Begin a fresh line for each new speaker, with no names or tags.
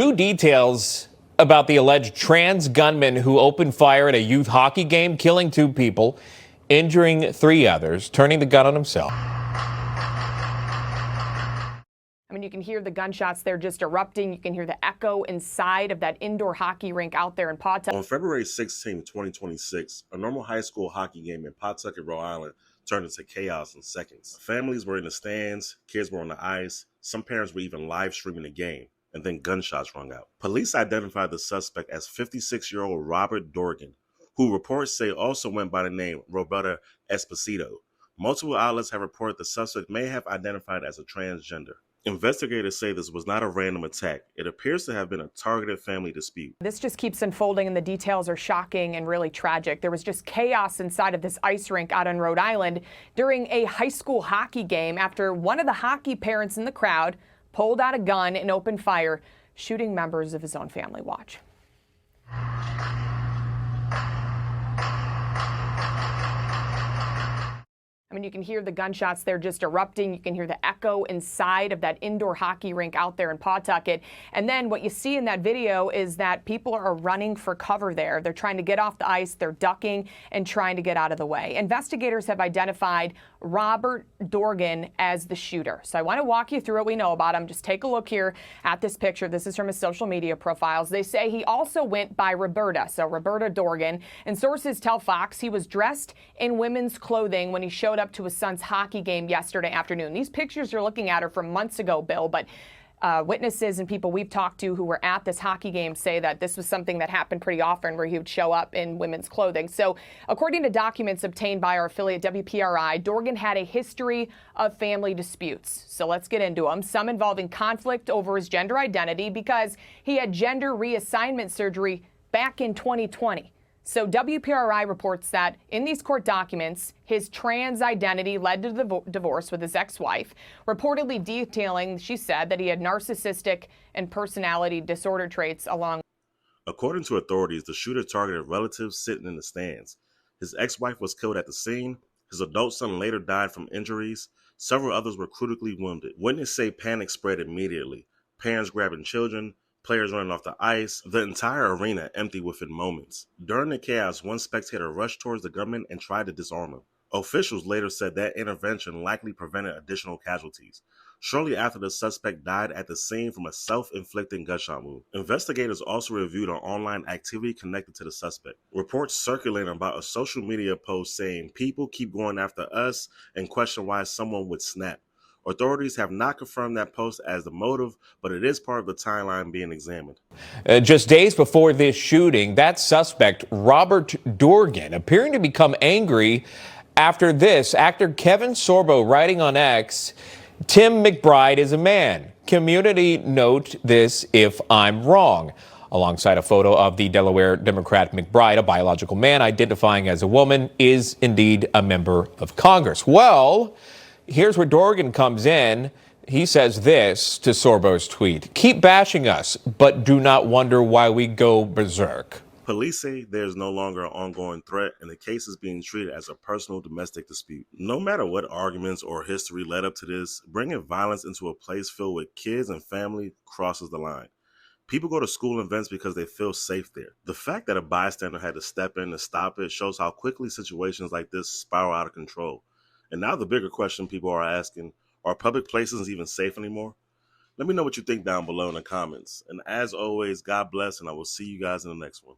New details about the alleged trans gunman who opened fire at a youth hockey game, killing 2 people, injuring 3 others, turning the gun on himself.
I mean, you can hear the gunshots there just erupting. You can hear the echo inside of that indoor hockey rink out there in Pawtucket.
On February 16, 2026, a normal high school hockey game in Pawtucket, Rhode Island turned into chaos in seconds. Families were in the stands, kids were on the ice, some parents were even live streaming the game, and then gunshots rung out. Police identified the suspect as 56-year-old Robert Dorgan, who reports say also went by the name Roberta Esposito. Multiple outlets have reported the suspect may have identified as a transgender. Investigators say this was not a random attack. It appears to have been a targeted family dispute.
This just keeps unfolding and the details are shocking and really tragic. There was just chaos inside of this ice rink out in Rhode Island during a high school hockey game after one of the hockey parents in the crowd pulled out a gun and opened fire, shooting members of his own family. Watch. I mean, you can hear the gunshots there just erupting. You can hear the echo inside of that indoor hockey rink out there in Pawtucket. And then what you see in that video is that people are running for cover there. They're trying to get off the ice. They're ducking and trying to get out of the way. Investigators have identified Robert Dorgan as the shooter. So I want to walk you through what we know about him. Just take a look here at this picture. This is from his social media profiles. They say he also went by Roberta, so Roberta Dorgan. And sources tell Fox he was dressed in women's clothing when he showed up to his son's hockey game yesterday afternoon. These pictures you're looking at are from months ago, Bill, but witnesses and people we've talked to who were at this hockey game say that this was something that happened pretty often where he would show up in women's clothing. So according to documents obtained by our affiliate WPRI, Dorgan had a history of family disputes. So let's get into them. Some involving conflict over his gender identity because he had gender reassignment surgery back in 2020. So WPRI reports that in these court documents, his trans identity led to the divorce with his ex-wife, reportedly detailing, she said, that he had narcissistic and personality disorder traits along.
According to authorities, the shooter targeted relatives sitting in the stands. His ex-wife was killed at the scene. His adult son later died from injuries. Several others were critically wounded. Witnesses say panic spread immediately. Parents grabbing children, players running off the ice, the entire arena empty within moments. During the chaos, one spectator rushed towards the gunman and tried to disarm him. Officials later said that intervention likely prevented additional casualties. Shortly after, the suspect died at the scene from a self-inflicted gunshot wound. Investigators also reviewed an online activity connected to the suspect. Reports circulating about a social media post saying people keep going after us and question why someone would snap. Authorities have not confirmed that post as the motive, but it is part of the timeline being examined.
Just days before this shooting, that suspect, Robert Dorgan, appearing to become angry after this. Actor Kevin Sorbo writing on X, "Tim McBride is a man. Community note this if I'm wrong." Alongside a photo of the Delaware Democrat McBride, a biological man identifying as a woman, is indeed a member of Congress. Well, here's where Dorgan comes in. He says this to Sorbo's tweet: "Keep bashing us, but do not wonder why we go berserk."
Police say there's no longer an ongoing threat and the case is being treated as a personal domestic dispute. No matter what arguments or history led up to this, bringing violence into a place filled with kids and family crosses the line. People go to school events because they feel safe there. The fact that a bystander had to step in to stop it shows how quickly situations like this spiral out of control. And now the bigger question people are asking, are public places even safe anymore? Let me know what you think down below in the comments. And as always, God bless, and I will see you guys in the next one.